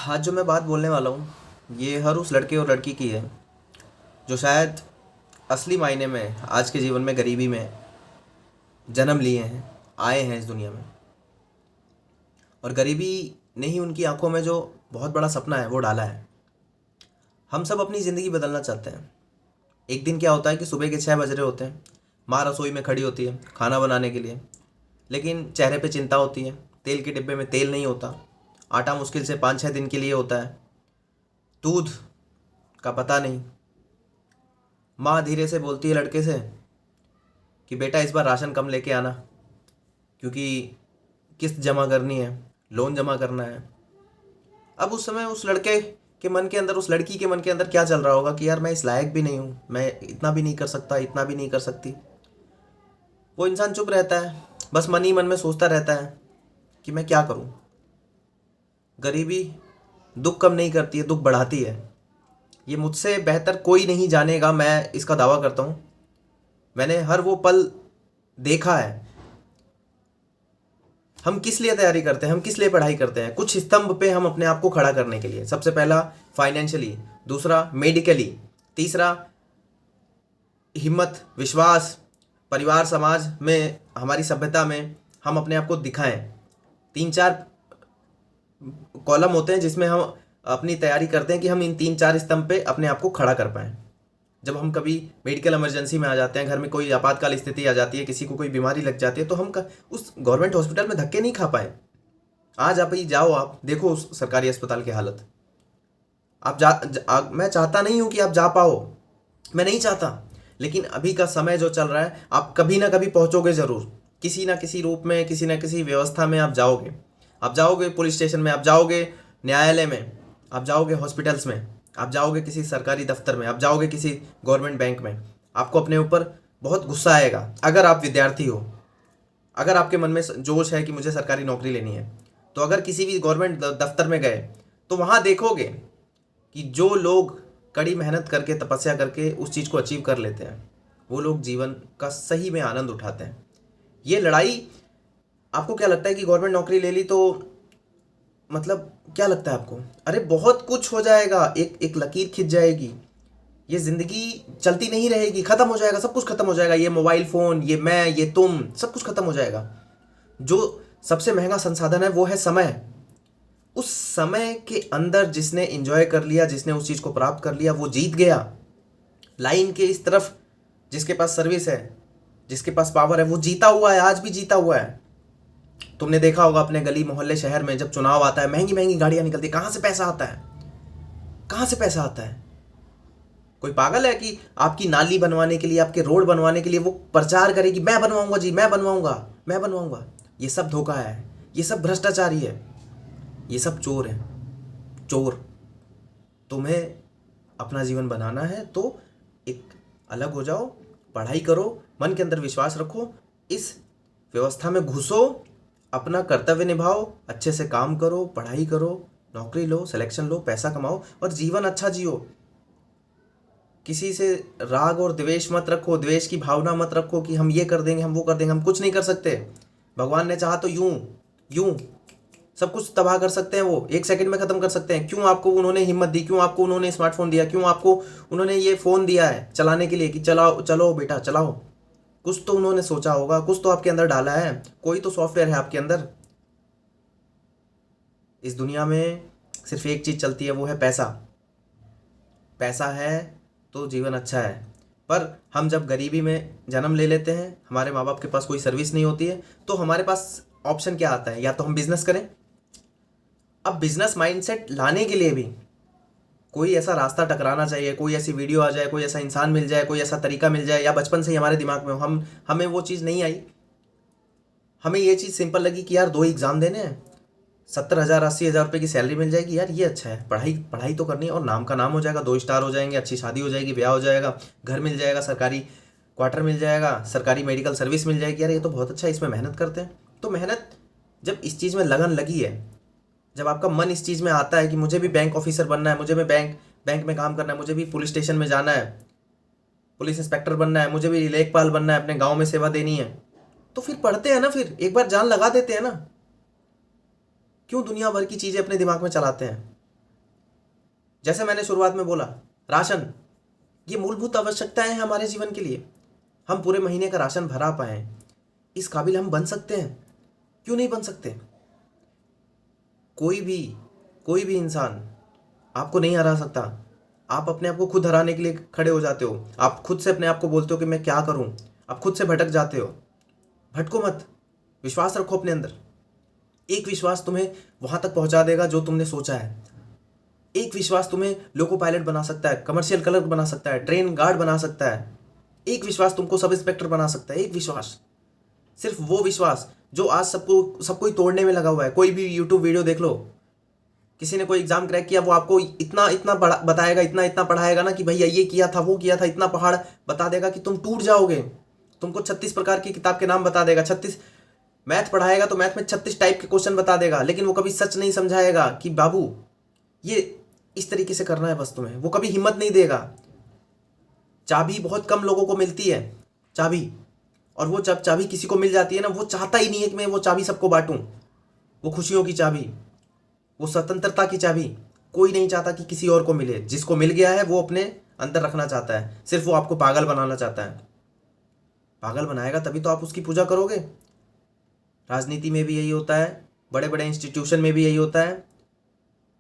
आज जो मैं बात बोलने वाला हूँ ये हर उस लड़के और लड़की की है जो शायद असली मायने में आज के जीवन में गरीबी में जन्म लिए हैं, आए हैं इस दुनिया में। और गरीबी ने ही उनकी आंखों में जो बहुत बड़ा सपना है वो डाला है। हम सब अपनी ज़िंदगी बदलना चाहते हैं। एक दिन क्या होता है कि सुबह के 6 बज रहे होते हैं, माँ रसोई में खड़ी होती है खाना बनाने के लिए, लेकिन चेहरे पे चिंता होती है। तेल के डिब्बे में तेल नहीं होता, आटा मुश्किल से 5-6 दिन के लिए होता है, दूध का पता नहीं। माँ धीरे से बोलती है लड़के से कि बेटा इस बार राशन कम लेके आना, क्योंकि किस्त जमा करनी है, लोन जमा करना है। अब उस समय उस लड़के के मन के अंदर, उस लड़की के मन के अंदर क्या चल रहा होगा कि यार मैं इस लायक भी नहीं हूँ, मैं इतना भी नहीं कर सकता, इतना भी नहीं कर सकती। वो इंसान चुप रहता है, बस मन ही मन में सोचता रहता है कि मैं क्या करूँ। गरीबी दुख कम नहीं करती है, दुख बढ़ाती है। ये मुझसे बेहतर कोई नहीं जानेगा, मैं इसका दावा करता हूँ। मैंने हर वो पल देखा है। हम किस लिए तैयारी करते हैं, हम किस लिए पढ़ाई करते हैं? कुछ स्तंभ पे हम अपने आप को खड़ा करने के लिए। सबसे पहला फाइनेंशियली, दूसरा मेडिकली, तीसरा हिम्मत, विश्वास, परिवार, समाज में, हमारी सभ्यता में हम अपने आप को दिखाएं। 3-4 कॉलम होते हैं जिसमें हम अपनी तैयारी करते हैं कि हम इन 3-4 स्तंभ पे अपने आप को खड़ा कर पाएं। जब हम कभी मेडिकल इमरजेंसी में आ जाते हैं, घर में कोई आपातकाल स्थिति आ जाती है, किसी को कोई बीमारी लग जाती है, तो हम उस गवर्नमेंट हॉस्पिटल में धक्के नहीं खा पाए। आज आप ही जाओ, आप देखो उस सरकारी अस्पताल की हालत। आप मैं चाहता नहीं हूं कि आप जा पाओ, मैं नहीं चाहता, लेकिन अभी का समय जो चल रहा है, आप कभी ना कभी पहुंचोगे ज़रूर। किसी ना किसी रूप में, किसी ना किसी व्यवस्था में आप जाओगे। आप जाओगे पुलिस स्टेशन में, आप जाओगे न्यायालय में, आप जाओगे हॉस्पिटल्स में, आप जाओगे किसी सरकारी दफ्तर में, आप जाओगे किसी गवर्नमेंट बैंक में। आपको अपने ऊपर बहुत गुस्सा आएगा अगर आप विद्यार्थी हो, अगर आपके मन में जोश है कि मुझे सरकारी नौकरी लेनी है। तो अगर किसी भी गवर्नमेंट दफ्तर में गए तो वहाँ देखोगे कि जो लोग कड़ी मेहनत करके, तपस्या करके उस चीज़ को अचीव कर लेते हैं, वो लोग जीवन का सही में आनंद उठाते हैं। ये लड़ाई, आपको क्या लगता है कि गवर्नमेंट नौकरी ले ली तो मतलब क्या लगता है आपको? अरे बहुत कुछ हो जाएगा, एक एक लकीर खिंच जाएगी, ये ज़िंदगी चलती नहीं रहेगी, ख़त्म हो जाएगा, सब कुछ ख़त्म हो जाएगा। ये मोबाइल फ़ोन, ये मैं, ये तुम, सब कुछ ख़त्म हो जाएगा। जो सबसे महंगा संसाधन है वो है समय। उस समय के अंदर जिसने एंजॉय कर लिया, जिसने उस चीज़ को प्राप्त कर लिया, वो जीत गया। लाइन के इस तरफ जिसके पास सर्विस है, जिसके पास पावर है, वो जीता हुआ है, आज भी जीता हुआ है। तुमने देखा होगा अपने गली मोहल्ले शहर में, जब चुनाव आता है, महंगी महंगी गाड़ियां निकलती, कहाँ से पैसा आता है? कहाँ से पैसा आता है? कोई पागल है कि आपकी नाली बनवाने के लिए, आपके रोड बनवाने के लिए वो प्रचार करे कि मैं बनवाऊंगा जी, मैं बनवाऊंगा, मैं बनवाऊंगा। ये सब धोखा है, ये सब भ्रष्टाचारी है, ये सब चोर है, चोर। तुम्हें अपना जीवन बनाना है तो एक अलग हो जाओ, पढ़ाई करो, मन के अंदर विश्वास रखो, इस व्यवस्था में घुसो, अपना कर्तव्य निभाओ, अच्छे से काम करो, पढ़ाई करो, नौकरी लो, सिलेक्शन लो, पैसा कमाओ और जीवन अच्छा जियो। किसी से राग और द्वेष मत रखो, द्वेष की भावना मत रखो कि हम ये कर देंगे, हम वो कर देंगे। हम कुछ नहीं कर सकते। भगवान ने चाहा तो यूं यूं सब कुछ तबाह कर सकते हैं, वो 1 सेकंड में ख़त्म कर सकते हैं। क्यों आपको उन्होंने हिम्मत दी? क्यों आपको उन्होंने स्मार्टफोन दिया? क्यों आपको उन्होंने ये फ़ोन दिया है चलाने के लिए कि चलाओ, चलो बेटा चलाओ? कुछ तो उन्होंने सोचा होगा, कुछ तो आपके अंदर डाला है, कोई तो सॉफ्टवेयर है आपके अंदर। इस दुनिया में सिर्फ एक चीज़ चलती है, वो है पैसा। पैसा है तो जीवन अच्छा है। पर हम जब गरीबी में जन्म ले लेते हैं, हमारे माँ बाप के पास कोई सर्विस नहीं होती है, तो हमारे पास ऑप्शन क्या आता है? या तो हम बिजनेस करें। अब बिजनेस माइंडसेट लाने के लिए भी कोई ऐसा रास्ता टकराना चाहिए, कोई ऐसी वीडियो आ जाए, कोई ऐसा इंसान मिल जाए, कोई ऐसा तरीका मिल जाए, या बचपन से ही हमारे दिमाग में हो। हमें वो चीज़ नहीं आई। हमें ये चीज़ सिंपल लगी कि यार 2 एग्ज़ाम देने हैं, 70,000 80,000 रुपये की सैलरी मिल जाएगी, यार ये अच्छा है। पढ़ाई पढ़ाई तो करनी है और नाम का नाम हो जाएगा, 2 स्टार हो जाएंगे, अच्छी शादी हो जाएगी, ब्याह हो जाएगा, घर मिल जाएगा, सरकारी क्वार्टर मिल जाएगा, सरकारी मेडिकल सर्विस मिल जाएगी। यार ये तो बहुत अच्छा है, इसमें मेहनत करते हैं। तो मेहनत, जब इस चीज़ में लगन लगी है, जब आपका मन इस चीज़ में आता है कि मुझे भी बैंक ऑफिसर बनना है, मुझे भी बैंक में काम करना है, मुझे भी पुलिस स्टेशन में जाना है, पुलिस इंस्पेक्टर बनना है, मुझे भी लेखपाल बनना है, अपने गाँव में सेवा देनी है, तो फिर पढ़ते हैं ना, फिर एक बार जान लगा देते हैं ना। क्यों दुनिया भर की चीज़ें अपने दिमाग में चलाते हैं? जैसे मैंने शुरुआत में बोला, राशन, ये मूलभूत आवश्यकताएं हैं हमारे जीवन के लिए। हम पूरे महीने का राशन भरा पाएं, इस काबिल हम बन सकते हैं। क्यों नहीं बन सकते? कोई भी इंसान आपको नहीं हरा सकता। आप अपने आप को खुद हराने के लिए खड़े हो जाते हो। आप खुद से अपने आप को बोलते हो कि मैं क्या करूं। आप खुद से भटक जाते हो। भटको मत, विश्वास रखो अपने अंदर। एक विश्वास तुम्हें वहां तक पहुंचा देगा जो तुमने सोचा है। एक विश्वास तुम्हें लोको पायलट बना सकता है, कमर्शियल क्लर्क बना सकता है, ट्रेन गार्ड बना सकता है। एक विश्वास तुमको सब इंस्पेक्टर बना सकता है। एक विश्वास, सिर्फ वो विश्वास जो आज सबको ही तोड़ने में लगा हुआ है। कोई भी यूट्यूब वीडियो देख लो, किसी ने कोई एग्जाम क्रैक किया, वो आपको इतना इतना बताएगा, इतना इतना पढ़ाएगा ना कि भैया ये किया था, वो किया था, इतना पहाड़ बता देगा कि तुम टूट जाओगे। तुमको 36 प्रकार की किताब के नाम बता देगा, 36 मैथ पढ़ाएगा तो मैथ में 36 टाइप के क्वेश्चन बता देगा, लेकिन वो कभी सच नहीं समझाएगा कि बाबू ये इस तरीके से करना है बस तुम्हें। वो कभी हिम्मत नहीं देगा। चाबी बहुत कम लोगों को मिलती है, चाबी, और वो जब चाबी किसी को मिल जाती है ना, वो चाहता ही नहीं है कि मैं वो चाबी सबको बांटूं। वो खुशियों की चाबी, वो स्वतंत्रता की चाबी कोई नहीं चाहता कि किसी और को मिले। जिसको मिल गया है वो अपने अंदर रखना चाहता है, सिर्फ वो आपको पागल बनाना चाहता है। पागल बनाएगा तभी तो आप उसकी पूजा करोगे। राजनीति में भी यही होता है, बड़े बड़े इंस्टीट्यूशन में भी यही होता है,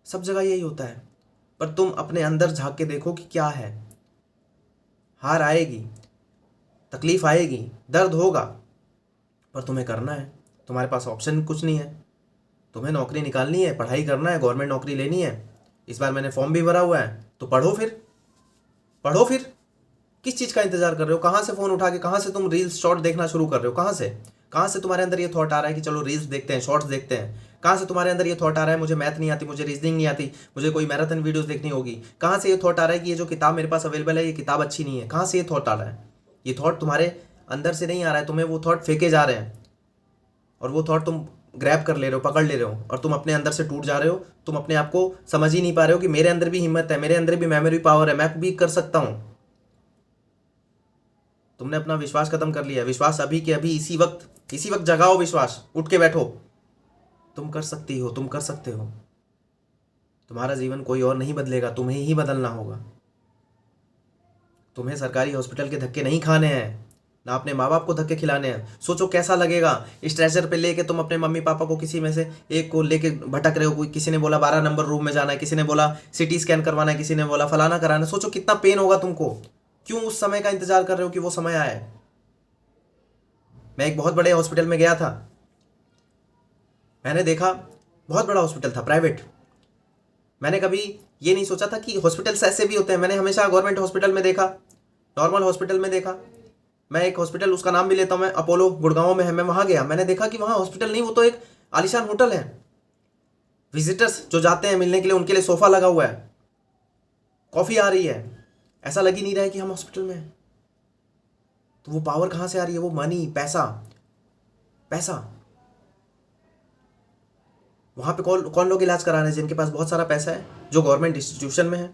सब जगह यही होता है। पर तुम अपने अंदर झांक के देखो कि क्या है। हार आएगी, तकलीफ आएगी, दर्द होगा, पर तुम्हें करना है। तुम्हारे पास ऑप्शन कुछ नहीं है। तुम्हें नौकरी निकालनी है, पढ़ाई करना है, गवर्नमेंट नौकरी लेनी है। इस बार मैंने फॉर्म भी भरा हुआ है, तो पढ़ो फिर, पढ़ो फिर। किस चीज़ का इंतजार कर रहे हो? कहाँ से फ़ोन उठा के, कहाँ से तुम रील्स शॉर्ट देखना शुरू कर रहे हो? कहाँ से तुम्हारे अंदर ये थॉट आ रहा है कि चलो रील्स देखते हैं, शॉर्ट्स देखते हैं? कहाँ से तुम्हारे अंदर ये थॉट आ रहा है मुझे मैथ नहीं आती, मुझे रीजनिंग नहीं आती, मुझे कोई मैराथन वीडियोस देखनी होगी? कहाँ से ये थॉट आ रहा है कि ये जो किताब मेरे पास अवेलेबल है ये किताब अच्छी नहीं है? कहाँ से ये थॉट आ रहा है? ये थॉट तुम्हारे अंदर से नहीं आ रहा है, तुम्हें वो थॉट फेंके जा रहे हैं, और वो थॉट तुम ग्रैब कर ले रहे हो, पकड़ ले रहे हो, और तुम अपने अंदर से टूट जा रहे हो। तुम अपने आप को समझ ही नहीं पा रहे हो कि मेरे अंदर भी हिम्मत है, मेरे अंदर भी मेमोरी पावर है, मैं भी कर सकता हूं। तुमने अपना विश्वास खत्म कर लिया। विश्वास अभी के अभी इसी वक्त जगाओ विश्वास, उठ के बैठो। तुम कर सकती हो, तुम कर सकते हो। तुम्हारा जीवन कोई और नहीं बदलेगा, तुम्हें ही बदलना होगा। तुम्हें सरकारी हॉस्पिटल के धक्के नहीं खाने हैं, ना अपने माँ बाप को धक्के खिलाने हैं। सोचो कैसा लगेगा स्ट्रेचर पे लेके तुम अपने मम्मी पापा को, किसी में से एक को लेके भटक रहे हो। कोई किसी ने बोला 12 नंबर रूम में जाना है, किसी ने बोला सिटी स्कैन करवाना है, किसी ने बोला फलाना कराना है। सोचो कितना पेन होगा तुमको। क्यों उस समय का इंतजार कर रहे हो कि वो समय आए? मैं एक बहुत बड़े हॉस्पिटल में गया था, मैंने देखा बहुत बड़ा हॉस्पिटल था, प्राइवेट। मैंने कभी ये नहीं सोचा था कि हॉस्पिटल्स ऐसे भी होते हैं। मैंने हमेशा गवर्नमेंट हॉस्पिटल में देखा, नॉर्मल हॉस्पिटल में देखा। मैं एक हॉस्पिटल, उसका नाम भी लेता हूँ मैं, अपोलो गुड़गांव में है, मैं वहाँ गया। मैंने देखा कि वहाँ हॉस्पिटल नहीं, वो तो एक आलीशान होटल है। विजिटर्स जो जाते हैं मिलने के लिए, उनके लिए सोफा लगा हुआ है, कॉफ़ी आ रही है। ऐसा लग ही नहीं रहा है कि हम हॉस्पिटल में हैं। तो वो पावर कहाँ से आ रही है? वो मनी, पैसा, पैसा। वहाँ पे कौन कौन लोग इलाज करा रहे हैं? जिनके पास बहुत सारा पैसा है, जो गवर्नमेंट इंस्टीट्यूशन में है,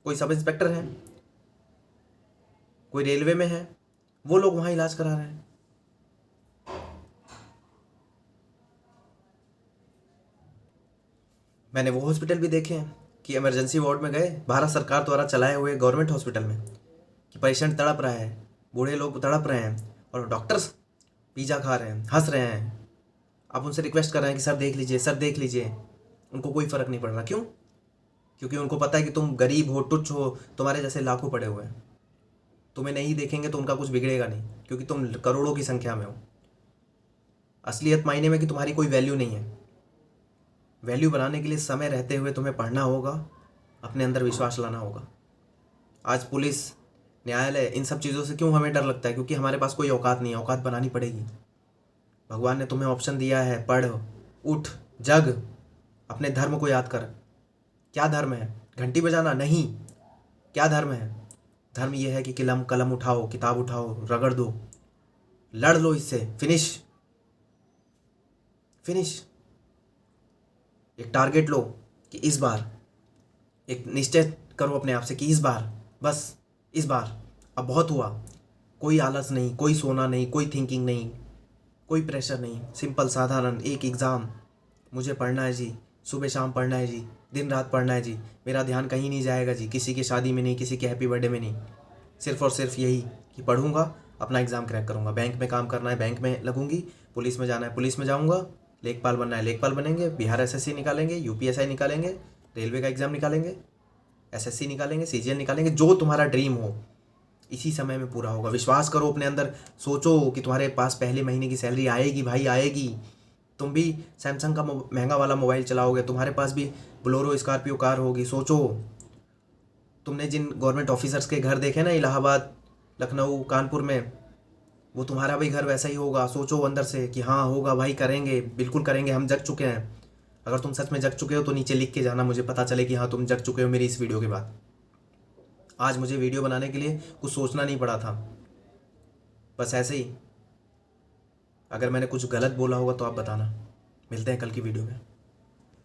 कोई सब इंस्पेक्टर है, कोई रेलवे में है, वो लोग वहाँ इलाज करा रहे हैं। मैंने वो हॉस्पिटल भी देखे हैं कि इमरजेंसी वार्ड में गए, भारत सरकार द्वारा चलाए हुए गवर्नमेंट हॉस्पिटल में, कि पेशेंट तड़प रहा है, बूढ़े लोग तड़प रहे हैं, और डॉक्टर्स पिज़्ज़ा खा रहे हैं, हंस रहे हैं। आप उनसे रिक्वेस्ट कर रहे हैं कि सर देख लीजिए, सर देख लीजिए। उनको कोई फ़र्क नहीं पड़ रहा। क्यों? क्योंकि उनको पता है कि तुम गरीब हो, तुच्छ हो, तुम्हारे जैसे लाखों पड़े हुए हैं। तुम्हें नहीं देखेंगे तो उनका कुछ बिगड़ेगा नहीं, क्योंकि तुम करोड़ों की संख्या में हो। असलियत मायने में कि तुम्हारी कोई वैल्यू नहीं है। वैल्यू बनाने के लिए समय रहते हुए तुम्हें पढ़ना होगा, अपने अंदर विश्वास लाना होगा। आज पुलिस, न्यायालय, इन सब चीज़ों से क्यों हमें डर लगता है? क्योंकि हमारे पास कोई औकात नहीं है। औकात बनानी पड़ेगी। भगवान ने तुम्हें ऑप्शन दिया है, पढ़, उठ, जग, अपने धर्म को याद कर। क्या धर्म है? घंटी बजाना नहीं। क्या धर्म है? धर्म यह है कि कलम उठाओ, किताब उठाओ, रगड़ दो, लड़ लो इससे, फिनिश। एक टारगेट लो कि इस बार, एक निश्चय करो अपने आप से कि इस बार, बस इस बार, अब बहुत हुआ। कोई आलस नहीं, कोई सोना नहीं, कोई थिंकिंग नहीं, कोई प्रेशर नहीं, सिंपल साधारण एक एग्ज़ाम मुझे पढ़ना है जी। सुबह शाम पढ़ना है जी, दिन रात पढ़ना है जी, मेरा ध्यान कहीं नहीं जाएगा जी, किसी की शादी में नहीं, किसी के हैप्पी बर्थडे में नहीं, सिर्फ़ और सिर्फ यही कि पढ़ूंगा, अपना एग्ज़ाम क्रैक करूंगा। बैंक में काम करना है, बैंक में लगूंगी, पुलिस में जाना है, पुलिस में जाऊंगा, लेखपाल बनना है, लेखपाल बनेंगे, बिहार एसएससी निकालेंगे, यूपीएसआई निकालेंगे, रेलवे का एग्ज़ाम निकालेंगे, एसएससी निकालेंगे, सीजीएल निकालेंगे। जो तुम्हारा ड्रीम हो इसी समय में पूरा होगा। विश्वास करो अपने अंदर, सोचो कि तुम्हारे पास पहले महीने की सैलरी आएगी भाई, आएगी। तुम भी सैमसंग का महंगा वाला मोबाइल चलाओगे, तुम्हारे पास भी बोलेरो स्कॉर्पियो कार होगी। सोचो, तुमने जिन गवर्नमेंट ऑफिसर्स के घर देखे ना इलाहाबाद, लखनऊ, कानपुर में, वो तुम्हारा भी घर वैसा ही होगा। सोचो अंदर से कि हाँ होगा भाई, करेंगे, बिल्कुल करेंगे, हम जग चुके हैं। अगर तुम सच में जग चुके हो तो नीचे लिख के जाना, मुझे पता चले कि हाँ तुम जग चुके हो मेरी इस वीडियो के बाद। आज मुझे वीडियो बनाने के लिए कुछ सोचना नहीं पड़ा था, बस ऐसे ही। अगर मैंने कुछ गलत बोला होगा तो आप बताना। मिलते हैं कल की वीडियो में।